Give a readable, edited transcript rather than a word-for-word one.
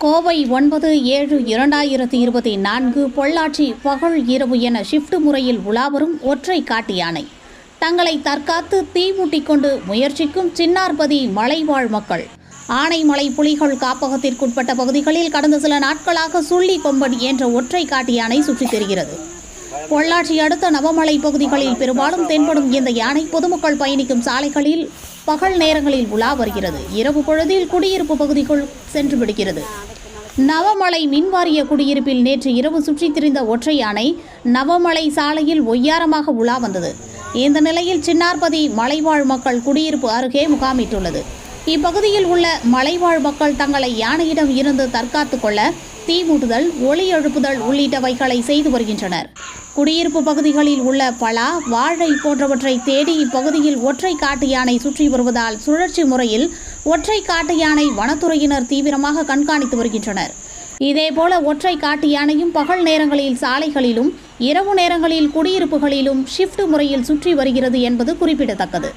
கோவை 9/7/2024 பொள்ளாச்சி பகல் இரவு என ஷிப்ட் முறையில் உலாவரும் ஒற்றை காட்டு யானை. தங்களை தற்காத்து தீ மூட்டிக் கொண்டு முயற்சிக்கும் சின்னார்பதி மலைவாழ் மக்கள். ஆனைமலை புலிகள் காப்பகத்திற்குட்பட்ட பகுதிகளில் கடந்த சில நாட்களாக சுள்ளி கொம்பன் என்ற ஒற்றை காட்டு யானை சுற்றித் திரிகிறது. பொள்ளாச்சி அடுத்த நவமலை பகுதிகளில் பெரும்பாலும் தென்படும் இந்த யானை பொதுமக்கள் பயணிக்கும் சாலைகளில் பகல் நேரங்களில் உலா வருகிறது. இரவு பொழுதில் குடியிருப்பு பகுதிக்குள் சென்று விடுகிறது. நவமலை மின்வாரிய குடியிருப்பில் நேற்று இரவு சுற்றித் திரிந்த ஒற்றை யானை நவமலை சாலையில் ஒய்யாரமாக உலா வந்தது. இந்த நிலையில் சின்னார்பதி மலைவாழ் மக்கள் குடியிருப்பு அருகே முகாமிட்டுள்ளது. இப்பகுதியில் உள்ள மலைவாழ் மக்கள் தங்களை யானையிடம் இருந்து தற்காத்துக் கொள்ள தீ மூட்டுதல், ஒலி எழுப்புதல் உள்ளிட்டவைகளை செய்து வருகின்றனர். குடியிருப்பு பகுதிகளில் உள்ள பலா, வாழை போன்றவற்றை தேடி இப்பகுதியில் ஒற்றை காட்டு யானை சுற்றி வருவதால் சுழற்சி முறையில் ஒற்றை காட்டு யானை வனத்துறையினர் தீவிரமாக கண்காணித்து வருகின்றனர். இதேபோல ஒற்றை காட்டு யானையும் பகல் நேரங்களில் சாலைகளிலும் இரவு நேரங்களில் குடியிருப்புகளிலும் ஷிப்ட் முறையில் சுற்றி வருகிறது என்பது குறிப்பிடத்தக்கது.